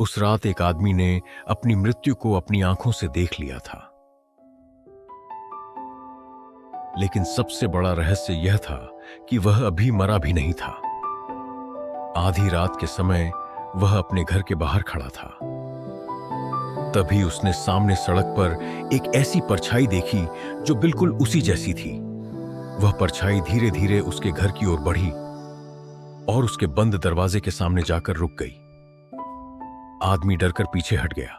उस रात एक आदमी ने अपनी मृत्यु को अपनी आंखों से देख लिया था, लेकिन सबसे बड़ा रहस्य यह था कि वह अभी मरा भी नहीं था। आधी रात के समय वह अपने घर के बाहर खड़ा था। तभी उसने सामने सड़क पर एक ऐसी परछाई देखी जो बिल्कुल उसी जैसी थी। वह परछाई धीरे धीरे उसके घर की ओर बढ़ी और उसके बंद दरवाजे के सामने जाकर रुक गई। आदमी डरकर पीछे हट गया।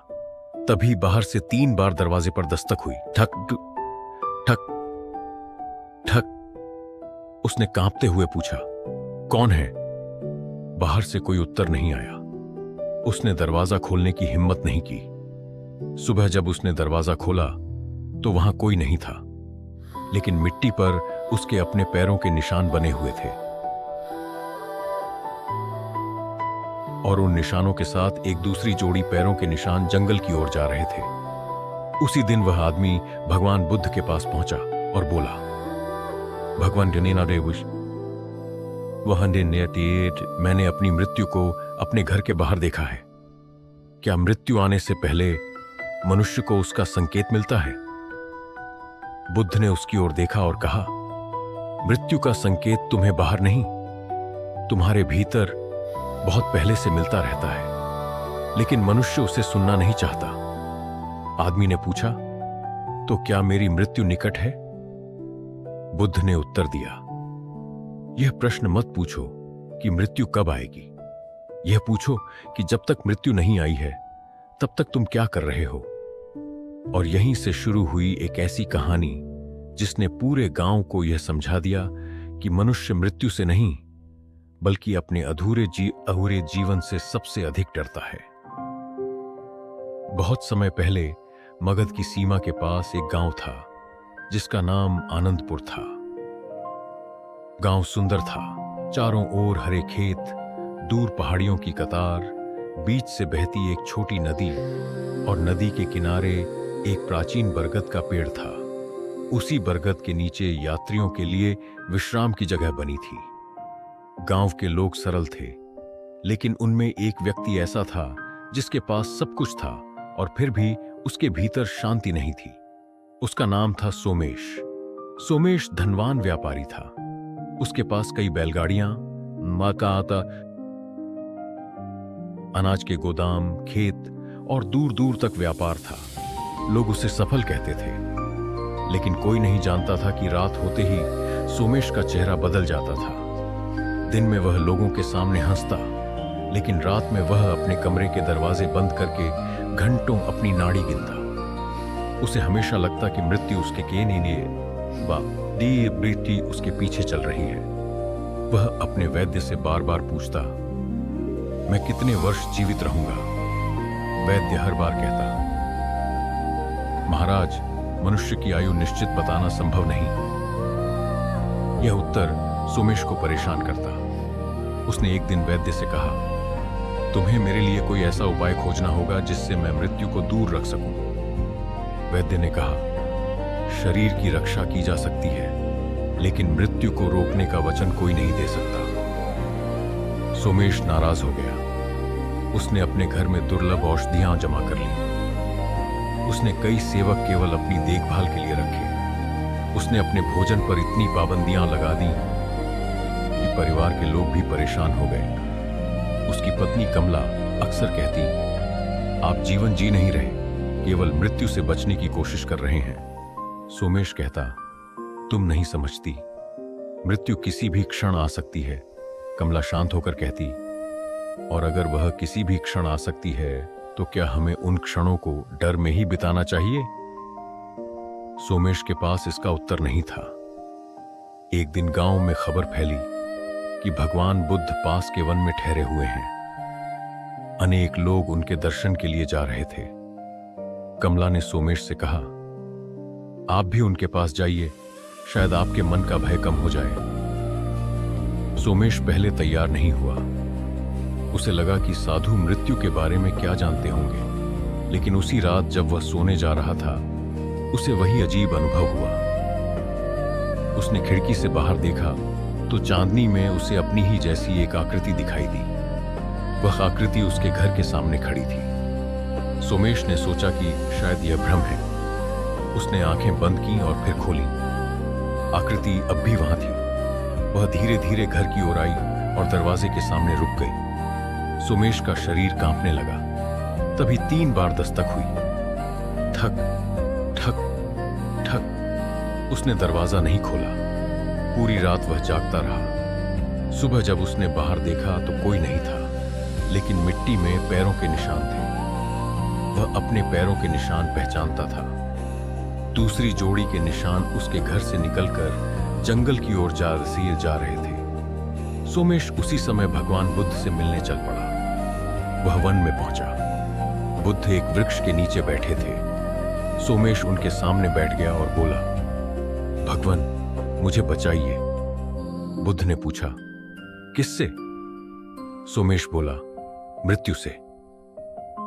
तभी बाहर से 3 बार दरवाजे पर दस्तक हुई। ठक ठक ठक। उसने कांपते हुए पूछा, कौन है? बाहर से कोई उत्तर नहीं आया। उसने दरवाजा खोलने की हिम्मत नहीं की। सुबह जब उसने दरवाजा खोला तो वहां कोई नहीं था, लेकिन मिट्टी पर उसके अपने पैरों के निशान बने हुए थे और उन निशानों के साथ एक दूसरी जोड़ी पैरों के निशान जंगल की ओर जा रहे थे। उसी दिन वह आदमी भगवान बुद्ध के पास पहुंचा और बोला, भगवान मैंने अपनी मृत्यु को अपने घर के बाहर देखा है। क्या मृत्यु आने से पहले मनुष्य को उसका संकेत मिलता है? बुद्ध ने उसकी ओर देखा और कहा, मृत्यु का संकेत तुम्हें बाहर नहीं, तुम्हारे भीतर बहुत पहले से मिलता रहता है, लेकिन मनुष्य उसे सुनना नहीं चाहता। आदमी ने पूछा, तो क्या मेरी मृत्यु निकट है? बुद्ध ने उत्तर दिया, यह प्रश्न मत पूछो कि मृत्यु कब आएगी। यह पूछो कि जब तक मृत्यु नहीं आई है तब तक तुम क्या कर रहे हो। और यहीं से शुरू हुई एक ऐसी कहानी जिसने पूरे गांव को यह समझा दिया कि मनुष्य मृत्यु से नहीं बल्कि अपने अधूरे जीवन से सबसे अधिक डरता है। बहुत समय पहले मगध की सीमा के पास एक गांव था जिसका नाम आनंदपुर था। गांव सुंदर था, चारों ओर हरे खेत, दूर पहाड़ियों की कतार, बीच से बहती एक छोटी नदी और नदी के किनारे एक प्राचीन बरगद का पेड़ था। उसी बरगद के नीचे यात्रियों के लिए विश्राम की जगह बनी थी। गांव के लोग सरल थे, लेकिन उनमें एक व्यक्ति ऐसा था जिसके पास सब कुछ था और फिर भी उसके भीतर शांति नहीं थी। उसका नाम था सोमेश। सोमेश धनवान व्यापारी था। उसके पास कई बैलगाड़ियां, मकाता, अनाज के गोदाम, खेत और दूर दूर तक व्यापार था। लोग उसे सफल कहते थे, लेकिन कोई नहीं जानता था कि रात होते ही सोमेश का चेहरा बदल जाता था। दिन में वह लोगों के सामने हंसता, लेकिन रात में वह अपने कमरे के दरवाजे बंद करके घंटों अपनी नाड़ी गिनता। उसे हमेशा लगता कि मृत्यु उसके बेटी उसके पीछे चल रही है। वह अपने वैद्य से बार बार पूछता, मैं कितने वर्ष जीवित रहूंगा? वैद्य हर बार कहता, महाराज, मनुष्य की आयु निश्चित बताना संभव नहीं। यह उत्तर सोमेश को परेशान करता। उसने एक दिन वैद्य से कहा, तुम्हें मेरे लिए कोई ऐसा उपाय खोजना होगा जिससे मैं मृत्यु को दूर रख सकूं। वैद्य ने कहा, शरीर की रक्षा की जा सकती है, लेकिन मृत्यु को रोकने का वचन कोई नहीं दे सकता। सोमेश नाराज हो गया। उसने अपने घर में दुर्लभ औषधियां जमा कर ली। उसने कई सेवक केवल अपनी देखभाल के लिए रखे। उसने अपने भोजन पर इतनी पाबंदियां लगा दी कि परिवार के लोग भी परेशान हो गए। उसकी पत्नी कमला अक्सर कहती, आप जीवन जी नहीं रहे, केवल मृत्यु से बचने की कोशिश कर रहे हैं। सोमेश कहता, तुम नहीं समझती, मृत्यु किसी भी क्षण आ सकती है। कमला शांत होकर कहती, और अगर वह किसी भी क्षण आ सकती है तो क्या हमें उन क्षणों को डर में ही बिताना चाहिए? सोमेश के पास इसका उत्तर नहीं था। एक दिन गांव में खबर फैली कि भगवान बुद्ध पास के वन में ठहरे हुए हैं। अनेक लोग उनके दर्शन के लिए जा रहे थे। कमला ने सोमेश से कहा, आप भी उनके पास जाइए, शायद आपके मन का भय कम हो जाए। सोमेश पहले तैयार नहीं हुआ। उसे लगा कि साधु मृत्यु के बारे में क्या जानते होंगे, लेकिन उसी रात जब वह सोने जा रहा था, उसे वही अजीब अनुभव हुआ। उसने खिड़की से बाहर देखा तो चांदनी में उसे अपनी ही जैसी एक आकृति दिखाई दी। वह आकृति उसके घर के सामने खड़ी थी। सोमेश ने सोचा कि शायद यह भ्रम है। उसने आंखें बंद की और फिर खोली। आकृति अब भी वहां थी। वह धीरे धीरे घर की ओर आई और दरवाजे के सामने रुक गई। सोमेश का शरीर कांपने लगा। तभी 3 बार दस्तक हुई। ठक ठक ठक। उसने दरवाजा नहीं खोला। पूरी रात वह जागता रहा। सुबह जब उसने बाहर देखा तो कोई नहीं था, लेकिन मिट्टी में पैरों के निशान थे। वह अपने पैरों के निशान पहचानता था। दूसरी जोड़ी के निशान उसके घर से निकलकर जंगल की ओर जा रहे थे। सोमेश उसी समय भगवान बुद्ध से मिलने चल पड़ा। वह वन में पहुंचा। बुद्ध एक वृक्ष के नीचे बैठे थे। सोमेश उनके सामने बैठ गया और बोला, भगवान, मुझे बचाइए। बुद्ध ने पूछा, किससे? सोमेश बोला, मृत्यु से।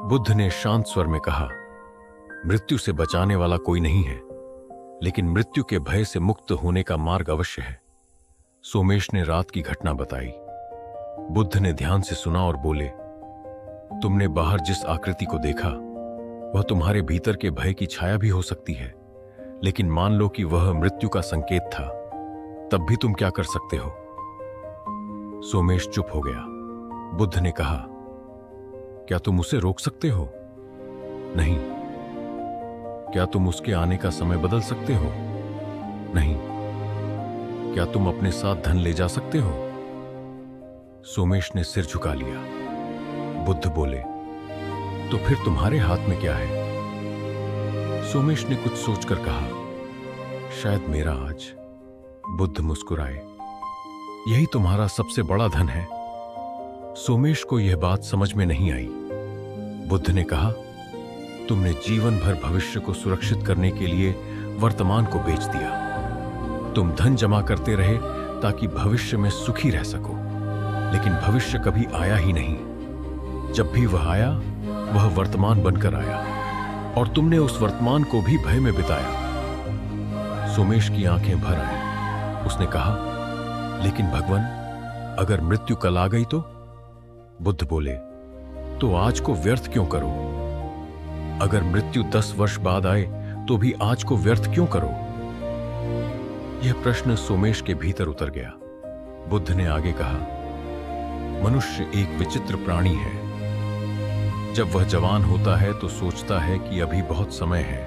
बुद्ध ने शांत स्वर में कहा, मृत्यु से बचाने वाला कोई नहीं है, लेकिन मृत्यु के भय से मुक्त होने का मार्ग अवश्य है। सोमेश ने रात की घटना बताई। बुद्ध ने ध्यान से सुना और बोले, तुमने बाहर जिस आकृति को देखा वह तुम्हारे भीतर के भय की छाया भी हो सकती है, लेकिन मान लो कि वह मृत्यु का संकेत था, तब भी तुम क्या कर सकते हो? सोमेश चुप हो गया। बुद्ध ने कहा, क्या तुम उसे रोक सकते हो? नहीं। क्या तुम उसके आने का समय बदल सकते हो? नहीं। क्या तुम अपने साथ धन ले जा सकते हो? सोमेश ने सिर झुका लिया। बुद्ध बोले, तो फिर तुम्हारे हाथ में क्या है? सोमेश ने कुछ सोचकर कहा, शायद मेरा आज। बुद्ध मुस्कुराए, यही तुम्हारा सबसे बड़ा धन है। सोमेश को यह बात समझ में नहीं आई। बुद्ध ने कहा, तुमने जीवन भर भविष्य को सुरक्षित करने के लिए वर्तमान को बेच दिया। तुम धन जमा करते रहे ताकि भविष्य में सुखी रह सको, लेकिन भविष्य कभी आया ही नहीं। जब भी वह आया, वह वर्तमान बनकर आया, और तुमने उस वर्तमान को भी भय में बिताया। सोमेश की आंखें भर आई। उसने कहा, लेकिन भगवान, अगर मृत्यु कल आ गई तो? बुद्ध बोले, तो आज को व्यर्थ क्यों करो? अगर मृत्यु 10 वर्ष बाद आए तो भी आज को व्यर्थ क्यों करो? यह प्रश्न सोमेश के भीतर उतर गया। बुद्ध ने आगे कहा, मनुष्य एक विचित्र प्राणी है। जब वह जवान होता है तो सोचता है कि अभी बहुत समय है।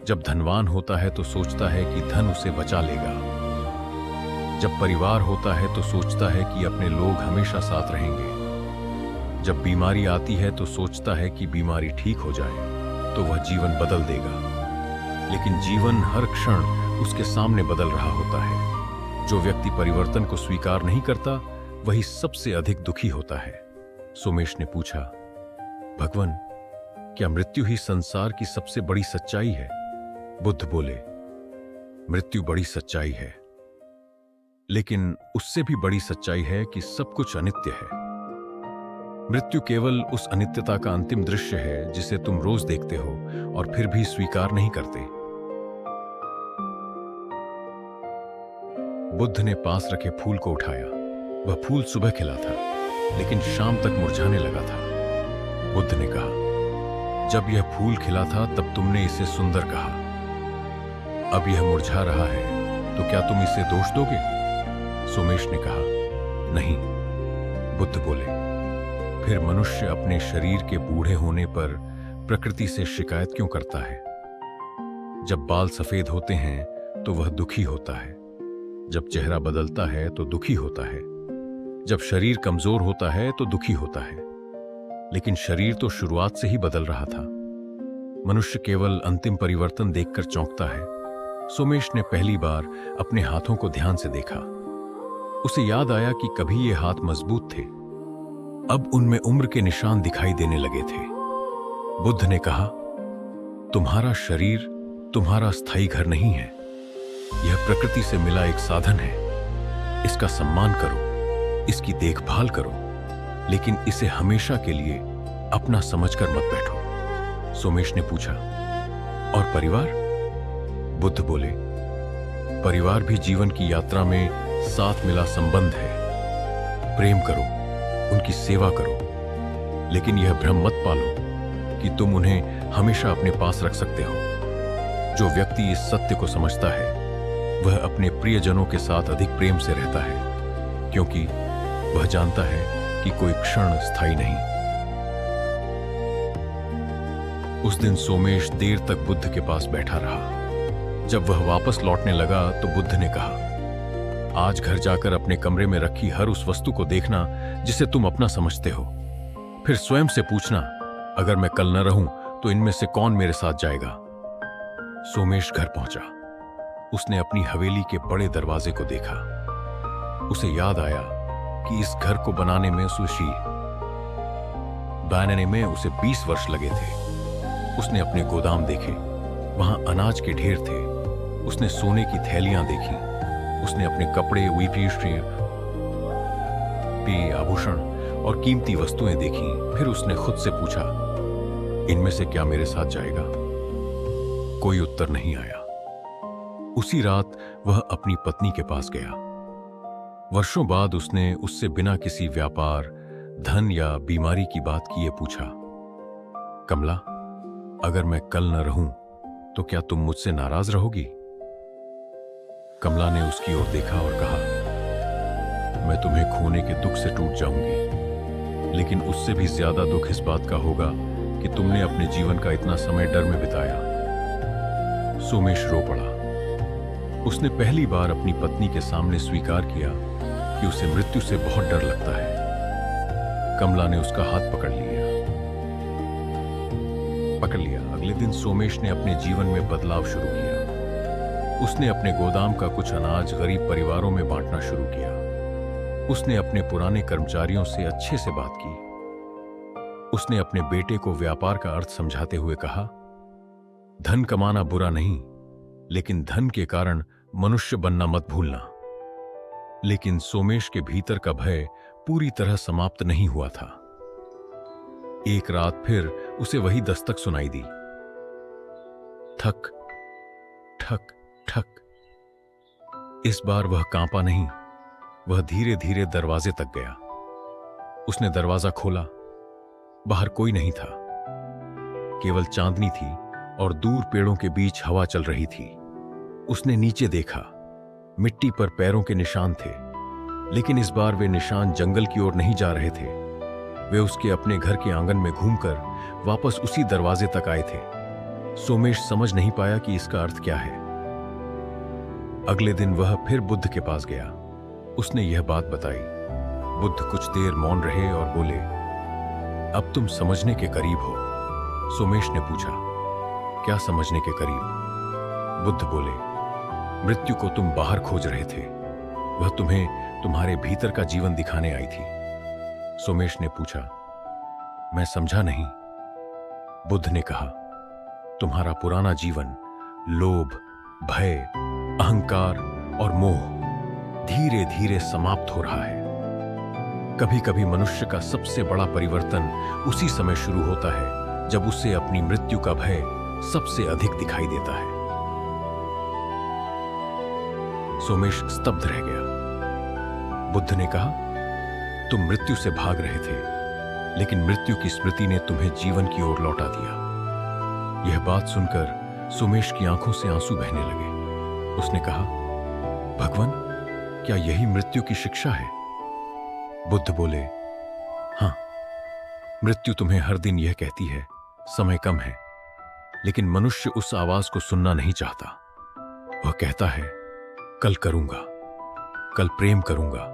जब धनवान होता है तो सोचता है कि धन उसे बचा लेगा। जब परिवार होता है तो सोचता है कि अपने लोग हमेशा साथ रहेंगे। जब बीमारी आती है तो सोचता है कि बीमारी ठीक हो जाए तो वह जीवन बदल देगा। लेकिन जीवन हर क्षण उसके सामने बदल रहा होता है। जो व्यक्ति परिवर्तन को स्वीकार नहीं करता, वही सबसे अधिक दुखी होता है। सोमेश ने पूछा, भगवान, क्या मृत्यु ही संसार की सबसे बड़ी सच्चाई है? बुद्ध बोले, मृत्यु बड़ी सच्चाई है, लेकिन उससे भी बड़ी सच्चाई है कि सब कुछ अनित्य है। मृत्यु केवल उस अनित्यता का अंतिम दृश्य है जिसे तुम रोज देखते हो और फिर भी स्वीकार नहीं करते। बुद्ध ने पास रखे फूल को उठाया। वह फूल सुबह खिला था, लेकिन शाम तक मुरझाने लगा था। बुद्ध ने कहा, जब यह फूल खिला था तब तुमने इसे सुंदर कहा। अब यह मुरझा रहा है, तो क्या तुम इसे दोष दोगे? सोमेश ने कहा, नहीं। बुद्ध बोले, फिर मनुष्य अपने शरीर के बूढ़े होने पर प्रकृति से शिकायत क्यों करता है? जब बाल सफेद होते हैं तो वह दुखी होता है। जब चेहरा बदलता है तो दुखी होता है। जब शरीर कमजोर होता है तो दुखी होता है। लेकिन शरीर तो शुरुआत से ही बदल रहा था। मनुष्य केवल अंतिम परिवर्तन देखकर चौंकता है। सोमेश ने पहली बार अपने हाथों को ध्यान से देखा। उसे याद आया कि कभी ये हाथ मजबूत थे, अब उनमें उम्र के निशान दिखाई देने लगे थे। बुद्ध ने कहा, तुम्हारा शरीर तुम्हारा स्थायी घर नहीं है। यह प्रकृति से मिला एक साधन है। इसका सम्मान करो, इसकी देखभाल करो, लेकिन इसे हमेशा के लिए अपना समझकर मत बैठो। सोमेश ने पूछा, और परिवार? बुद्ध बोले, परिवार भी जीवन की यात्रा में साथ मिला संबंध है। प्रेम करो, उनकी सेवा करो, लेकिन यह भ्रम मत पालो कि तुम उन्हें हमेशा अपने पास रख सकते हो। जो व्यक्ति इस सत्य को समझता है वह अपने प्रियजनों के साथ अधिक प्रेम से रहता है, क्योंकि वह जानता है कि कोई क्षण स्थायी नहीं। उस दिन सोमेश देर तक बुद्ध के पास बैठा रहा। जब वह वापस लौटने लगा तो बुद्ध ने कहा, आज घर जाकर अपने कमरे में रखी हर उस वस्तु को देखना जिसे तुम अपना समझते हो। फिर स्वयं से पूछना, अगर मैं कल न रहूं तो इनमें से कौन मेरे साथ जाएगा। सोमेश घर पहुंचा। उसने अपनी हवेली के बड़े दरवाजे को देखा। उसे याद आया कि इस घर को बनाने में उसे 20 वर्ष लगे थे। उसने अपने गोदाम देखे, वहां अनाज के ढेर थे। उसने सोने की थैलियां देखी। उसने अपने कपड़े, पेय, आभूषण और कीमती वस्तुएं देखी। फिर उसने खुद से पूछा, इनमें से क्या मेरे साथ जाएगा? कोई उत्तर नहीं आया। उसी रात वह अपनी पत्नी के पास गया। वर्षों बाद उसने उससे बिना किसी व्यापार, धन या बीमारी की बात किए पूछा, कमला, अगर मैं कल न रहूं तो क्या तुम मुझसे नाराज रहोगी? कमला ने उसकी ओर देखा और कहा, मैं तुम्हें खोने के दुख से टूट जाऊंगी, लेकिन उससे भी ज्यादा दुख इस बात का होगा कि तुमने अपने जीवन का इतना समय डर में बिताया। सोमेश रो पड़ा। उसने पहली बार अपनी पत्नी के सामने स्वीकार किया कि उसे मृत्यु से बहुत डर लगता है। कमला ने उसका हाथ पकड़ लिया। अगले दिन सोमेश ने अपने जीवन में बदलाव शुरू किया। उसने अपने गोदाम का कुछ अनाज गरीब परिवारों में बांटना शुरू किया। उसने अपने पुराने कर्मचारियों से अच्छे से बात की। उसने अपने बेटे को व्यापार का अर्थ समझाते हुए कहा, धन कमाना बुरा नहीं, लेकिन धन के कारण मनुष्य बनना मत भूलना। लेकिन सोमेश के भीतर का भय पूरी तरह समाप्त नहीं हुआ था। एक रात फिर उसे वही दस्तक सुनाई दी। ठक ठक ठक। इस बार वह कांपा नहीं, वह धीरे धीरे दरवाजे तक गया। उसने दरवाजा खोला। बाहर कोई नहीं था, केवल चांदनी थी और दूर पेड़ों के बीच हवा चल रही थी। उसने नीचे देखा। मिट्टी पर पैरों के निशान थे, लेकिन इस बार वे निशान जंगल की ओर नहीं जा रहे थे। वे उसके अपने घर के आंगन में घूमकर वापस उसी दरवाजे तक आए थे। सोमेश समझ नहीं पाया कि इसका अर्थ क्या है। अगले दिन वह फिर बुद्ध के पास गया। उसने यह बात बताई। बुद्ध कुछ देर मौन रहे और बोले, अब तुम समझने के करीब हो। सोमेश ने पूछा, क्या समझने के करीब? बुद्ध बोले, मृत्यु को तुम बाहर खोज रहे थे, वह तुम्हें तुम्हारे भीतर का जीवन दिखाने आई थी। सोमेश ने पूछा, मैं समझा नहीं। बुद्ध ने कहा, तुम्हारा पुराना जीवन लोभ, भय, अहंकार और मोह धीरे धीरे समाप्त हो रहा है। कभी कभी मनुष्य का सबसे बड़ा परिवर्तन उसी समय शुरू होता है जब उसे अपनी मृत्यु का भय सबसे अधिक दिखाई देता है। सोमेश स्तब्ध रह गया। बुद्ध ने कहा, तुम मृत्यु से भाग रहे थे, लेकिन मृत्यु की स्मृति ने तुम्हें जीवन की ओर लौटा दिया। यह बात सुनकर सोमेश की आंखों से आंसू बहने लगे। उसने कहा, भगवान, क्या यही मृत्यु की शिक्षा है? बुद्ध बोले, हां, मृत्यु तुम्हें हर दिन यह कहती है, समय कम है, लेकिन मनुष्य उस आवाज को सुनना नहीं चाहता। वह कहता है, कल करूंगा, कल प्रेम करूंगा,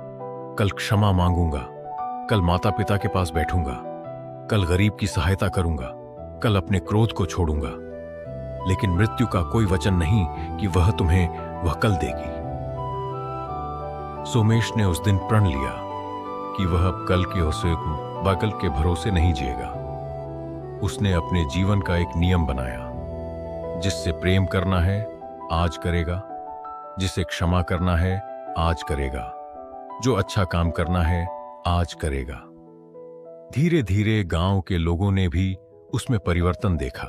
कल क्षमा मांगूंगा, कल माता पिता के पास बैठूंगा, कल गरीब की सहायता करूंगा, कल अपने क्रोध को छोड़ूंगा। लेकिन मृत्यु का कोई वचन नहीं कि वह तुम्हें वह कल देगी। सोमेश ने उस दिन प्रण लिया कि वह अब कल के भरोसे नहीं जिएगा। उसने अपने जीवन का एक नियम बनाया, जिससे प्रेम करना है आज करेगा, जिसे क्षमा करना है आज करेगा, जो अच्छा काम करना है आज करेगा। धीरे धीरे गांव के लोगों ने भी उसमें परिवर्तन देखा।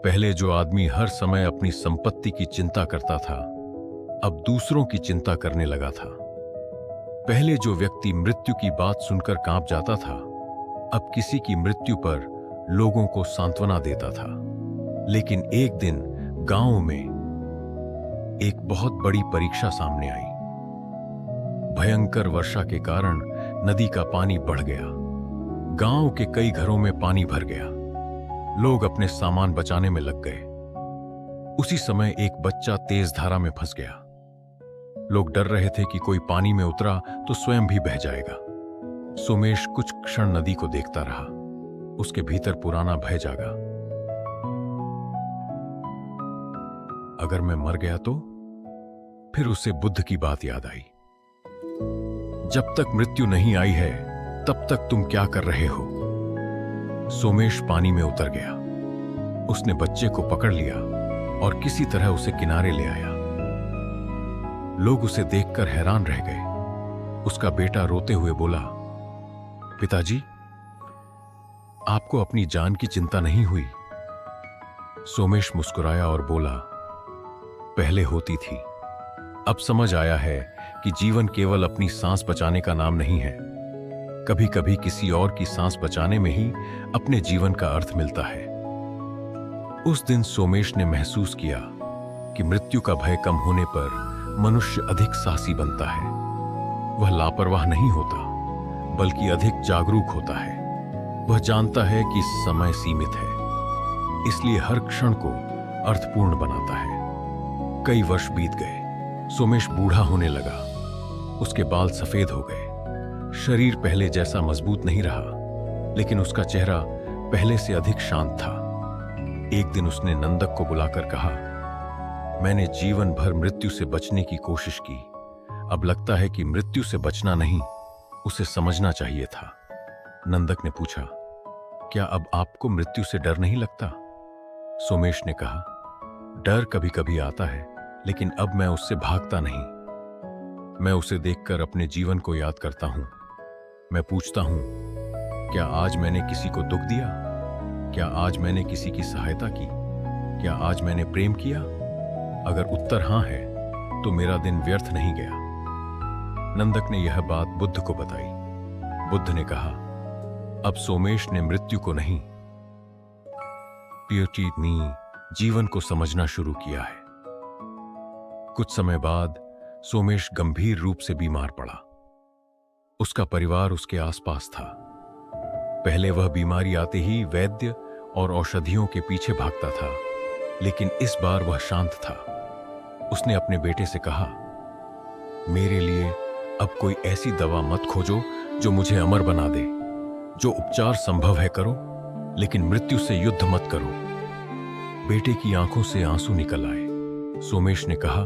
पहले जो आदमी हर समय अपनी संपत्ति की चिंता करता था, अब दूसरों की चिंता करने लगा था। पहले जो व्यक्ति मृत्यु की बात सुनकर कांप जाता था, अब किसी की मृत्यु पर लोगों को सांत्वना देता था। लेकिन एक दिन गांव में एक बहुत बड़ी परीक्षा सामने आई। भयंकर वर्षा के कारण नदी का पानी बढ़ गया। गांव के कई घरों में पानी भर गया। लोग अपने सामान बचाने में लग गए। उसी समय एक बच्चा तेज धारा में फंस गया। लोग डर रहे थे कि कोई पानी में उतरा तो स्वयं भी बह जाएगा। सोमेश कुछ क्षण नदी को देखता रहा। उसके भीतर पुराना भय जागा। अगर मैं मर गया तो? फिर उसे बुद्ध की बात याद आई। जब तक मृत्यु नहीं आई है तब तक तुम क्या कर रहे हो? सोमेश पानी में उतर गया। उसने बच्चे को पकड़ लिया और किसी तरह उसे किनारे ले आया। लोग उसे देखकर हैरान रह गए। उसका बेटा रोते हुए बोला, पिताजी, आपको अपनी जान की चिंता नहीं हुई? सोमेश मुस्कुराया और बोला, पहले होती थी। अब समझ आया है कि जीवन केवल अपनी सांस बचाने का नाम नहीं है। कभी कभी किसी और की सांस बचाने में ही अपने जीवन का अर्थ मिलता है। उस दिन सोमेश ने महसूस किया कि मृत्यु का भय कम होने पर मनुष्य अधिक साहसी बनता है। वह लापरवाह नहीं होता, बल्कि अधिक जागरूक होता है। वह जानता है कि समय सीमित है, इसलिए हर क्षण को अर्थपूर्ण बनाता है। कई वर्ष बीत गए। सोमेश बूढ़ा होने लगा। उसके बाल सफेद हो गए। शरीर पहले जैसा मजबूत नहीं रहा, लेकिन उसका चेहरा पहले से अधिक शांत था। एक दिन उसने नंदक को बुलाकर कहा, मैंने जीवन भर मृत्यु से बचने की कोशिश की। अब लगता है कि मृत्यु से बचना नहीं, उसे समझना चाहिए था। नंदक ने पूछा, क्या अब आपको मृत्यु से डर नहीं लगता? सोमेश ने कहा, डर कभी कभी आता है, लेकिन अब मैं उससे भागता नहीं। मैं उसे देखकर अपने जीवन को याद करता हूं। मैं पूछता हूं, क्या आज मैंने किसी को दुख दिया? क्या आज मैंने किसी की सहायता की? क्या आज मैंने प्रेम किया? अगर उत्तर हां है, तो मेरा दिन व्यर्थ नहीं गया। नंदक ने यह बात बुद्ध को बताई। बुद्ध ने कहा, अब सोमेश ने मृत्यु को नहीं, पियोटीनी जीवन को समझना शुरू किया है। कुछ समय बाद सोमेश गंभीर रूप से बीमार पड़ा। उसका परिवार उसके आसपास था। पहले वह बीमारी आते ही वैद्य और औषधियों के पीछे भागता था, लेकिन इस बार वह शांत था। उसने अपने बेटे से कहा, मेरे लिए अब कोई ऐसी दवा मत खोजो जो मुझे अमर बना दे। जो उपचार संभव है करो, लेकिन मृत्यु से युद्ध मत करो। बेटे की आंखों से आंसू निकल आए। सोमेश ने कहा,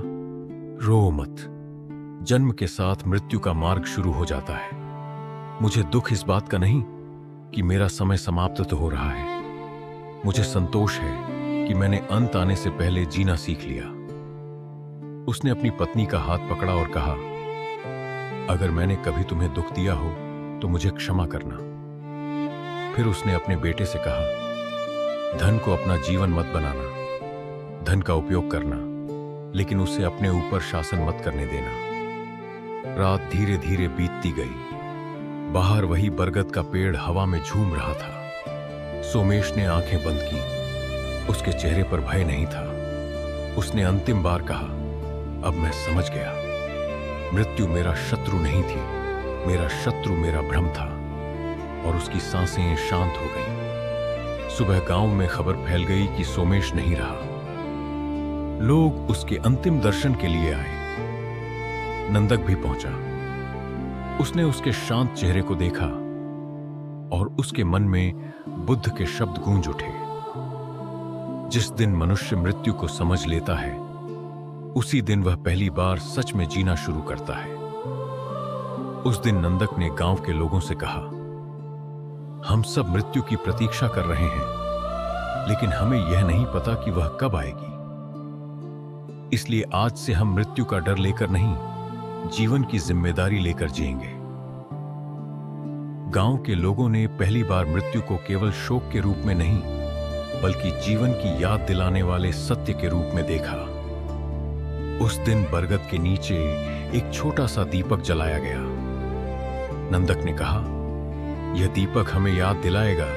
रो मत। जन्म के साथ मृत्यु का मार्ग शुरू हो जाता है। मुझे दुख इस बात का नहीं कि मेरा समय समाप्त तो हो रहा है। मुझे संतोष है कि मैंने अंत आने से पहले जीना सीख लिया। उसने अपनी पत्नी का हाथ पकड़ा और कहा, अगर मैंने कभी तुम्हें दुख दिया हो तो मुझे क्षमा करना। फिर उसने अपने बेटे से कहा, धन को अपना जीवन मत बनाना। धन का उपयोग करना, लेकिन उसे अपने ऊपर शासन मत करने देना। रात धीरे धीरे बीतती गई। बाहर वही बरगद का पेड़ हवा में झूम रहा था। सोमेश ने आंखें बंद की। उसके चेहरे पर भय नहीं था। उसने अंतिम बार कहा, अब मैं समझ गया। मृत्यु मेरा शत्रु नहीं थी, मेरा शत्रु मेरा भ्रम था। और उसकी सांसें शांत हो गईं। सुबह गांव में खबर फैल गई कि सोमेश नहीं रहा। लोग उसके अंतिम दर्शन के लिए आए। नंदक भी पहुंचा। उसने उसके शांत चेहरे को देखा और उसके मन में बुद्ध के शब्द गूंज उठे, जिस दिन मनुष्य मृत्यु को समझ लेता है, उसी दिन वह पहली बार सच में जीना शुरू करता है। उस दिन नंदक ने गांव के लोगों से कहा, हम सब मृत्यु की प्रतीक्षा कर रहे हैं, लेकिन हमें यह नहीं पता कि वह कब आएगी। इसलिए आज से हम मृत्यु का डर लेकर नहीं, जीवन की जिम्मेदारी लेकर जिएंगे। गांव के लोगों ने पहली बार मृत्यु को केवल शोक के रूप में नहीं, बल्कि जीवन की याद दिलाने वाले सत्य के रूप में देखा। उस दिन बरगद के नीचे एक छोटा सा दीपक जलाया गया। नंदक ने कहा, यह दीपक हमें याद दिलाएगा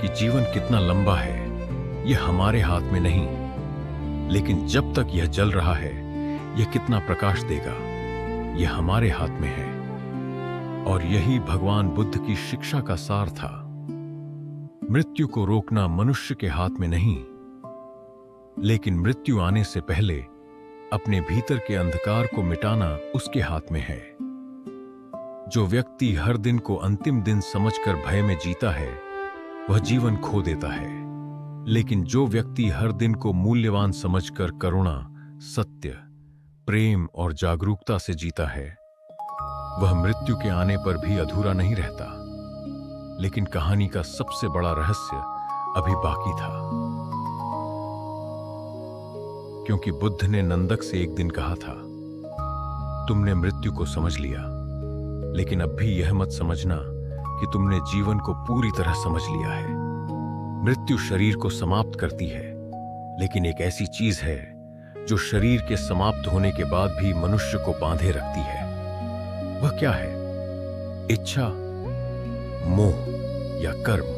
कि जीवन कितना लंबा है, यह हमारे हाथ में नहीं, लेकिन जब तक यह जल रहा है, यह कितना प्रकाश देगा, यह हमारे हाथ में है। और यही भगवान बुद्ध की शिक्षा का सार था। मृत्यु को रोकना मनुष्य के हाथ में नहीं, लेकिन मृत्यु आने से पहले अपने भीतर के अंधकार को मिटाना उसके हाथ में है। जो व्यक्ति हर दिन को अंतिम दिन समझकर भय में जीता है, वह जीवन खो देता है। लेकिन जो व्यक्ति हर दिन को मूल्यवान समझकर करुणा, सत्य, प्रेम और जागरूकता से जीता है, वह मृत्यु के आने पर भी अधूरा नहीं रहता। लेकिन कहानी का सबसे बड़ा रहस्य अभी बाकी था, क्योंकि बुद्ध ने नंदक से एक दिन कहा था, तुमने मृत्यु को समझ लिया, लेकिन अब भी यह मत समझना कि तुमने जीवन को पूरी तरह समझ लिया है। मृत्यु शरीर को समाप्त करती है, लेकिन एक ऐसी चीज है जो शरीर के समाप्त होने के बाद भी मनुष्य को बांधे रखती है। वह क्या है? इच्छा, मोह या कर्म।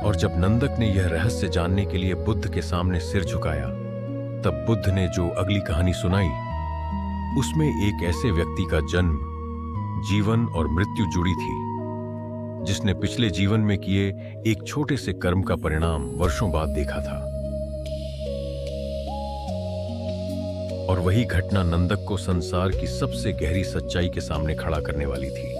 और जब नंदक ने यह रहस्य जानने के लिए बुद्ध के सामने सिर झुकाया, तब बुद्ध ने जो अगली कहानी सुनाई, उसमें एक ऐसे व्यक्ति का जन्म, जीवन और मृत्यु जुड़ी थी, जिसने पिछले जीवन में किए एक छोटे से कर्म का परिणाम वर्षों बाद देखा था। और वही घटना नंदक को संसार की सबसे गहरी सच्चाई के सामने खड़ा करने वाली थी।